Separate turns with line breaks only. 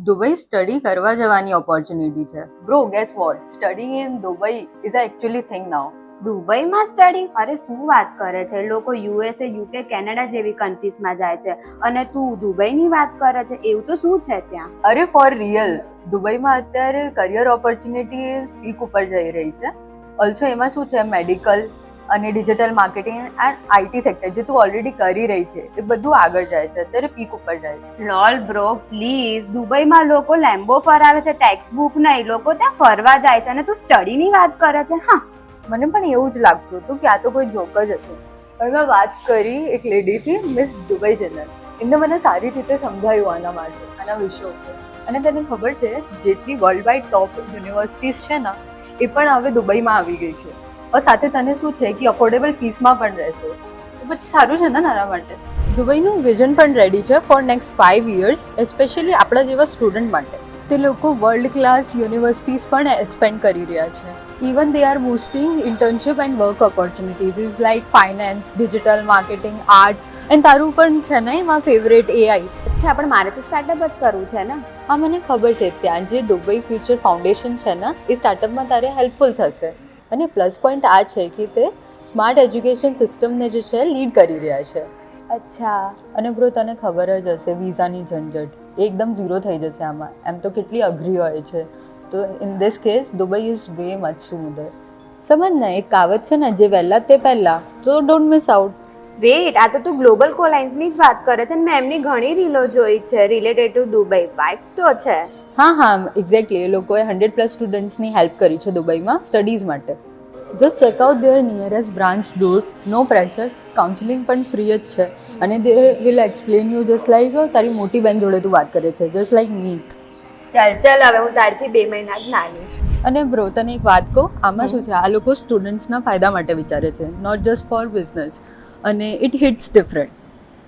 Dubai study કરવા જવાની opportunity છે. Bro guess what, study in Dubai is actually thing now.
દુબઈમાં study? અરે શું વાત કરે છે, લોકો યુએસએ, યુકે, કેનેડા જેવી કન્ટ્રીઝમાં જાય છે અને તું દુબઈની વાત કરે છે. એવું તો શું છે ત્યાં?
અરે ફોર રિયલ, દુબઈમાં અત્યારે કરિયર ઓપોર્ચ્યુનિટીઝ પીક ઉપર જઈ રહી છે. ઓલ્સો એમાં શું છે, મેડિકલ અને digital marketing and IT sector જે તું ઓલરેડી કરી રહી છે એ બધું આગળ જાય છે, અત્યારે પીક ઉપર જાય છે.
લોલ બ્રો પ્લીઝ, દુબઈમાં લોકો લેમ્બો ફરાવે છે, ટેક્સ્ટ બુક નહીં, લોકો ત્યાં ફરવા જાય છે અને તું સ્ટડીની વાત કરે છે. હા,
મને પણ એવું જ લાગતું હતું કે આ તો કોઈ જોક જ હશે, પણ મેં વાત કરી એક લેડીથી, મિસ દુબઈ જનરલ. એમને મને સારી રીતે સમજાયું આના માટે, આના વિષય ઉપર. અને તને ખબર છે, જેટલી વર્લ્ડ વાઇડ ટોપ યુનિવર્સિટીઝ છે ને એ પણ હવે દુબઈમાં આવી ગઈ છે. और સાથે તને શું છે કે અફોર્ડેબલ ફીસમાં પણ રહેશે, તો પછી સારું છે ને તારા માટે. દુબઈનું વિઝન પણ રેડી છે ફોર નેક્સ્ટ 5 years, એસ્પેશિયલી આપણા જેવા સ્ટુડન્ટ માટે. તે લોકો વર્લ્ડ ક્લાસ યુનિવર્સિટીઝ પણ એક્સપેન્ડ કરી રહ્યા છે. Even they are boosting internship and work opportunities like finance, digital marketing, arts and તારું પણ છે ને એમાં ફેવરેટ એઆઈ.
અચ્છા, પણ મારે તો સ્ટાર્ટઅપ જ કરવું છે ને.
હા, મને ખબર છે. ત્યાં જે દુબઈ ફ્યુચર ફાઉન્ડેશન છે ને એ સ્ટાર્ટઅપમાં તારે હેલ્પફુલ થશે. અને પ્લસ પોઈન્ટ આ છે કે તે સ્માર્ટ એજ્યુકેશન સિસ્ટમને જે છે લીડ કરી રહ્યા છે.
અચ્છા.
અને બ્રો તને ખબર જ હશે, વિઝાની ઝંઝટ એકદમ ઝીરો થઈ જશે આમાં. એમ તો કેટલી અઘરી હોય છે, તો in this case Dubai is way much smoother. સમજ ને, એક કહાવત છે ને, જે વહેલા તે પહેલા, તો ડોન્ટ મિસ આઉટ.
વેટ, આ તો તું ગ્લોબલ કોલાઇન્સની જ વાત કરે છે ને. મેં એમની ઘણી રીલો જોઈ છે રિલેટેડ ટુ દુબઈ. વાઇબ તો છે.
હા, એક્ઝેક્ટલી. એ લોકોએ 100+ સ્ટુડન્ટ્સની હેલ્પ કરી છે દુબઈમાં સ્ટડીઝ માટે. જસ્ટ ચેકઆઉટ દેર નિયરેસ્ટ બ્રાન્ચ દૂર, નો પ્રેશર, કાઉન્સિલિંગ પણ ફ્રી જ છે. અને they will explain you just like તારી મોટી બેન જોડે તું વાત કરે છે, જસ્ટ લાઈક મી.
ચાલ હવે હું તારથી 2 મહિના જ નાની છું.
અને બ્રો તને એક વાત કહું, આમાં શું છે, આ લોકો સ્ટુડન્ટ્સના ફાયદા માટે વિચારે છે, નોટ જસ્ટ ફોર બિઝનેસ. અને ઇટ હિટ્સ ડિફરન્ટ.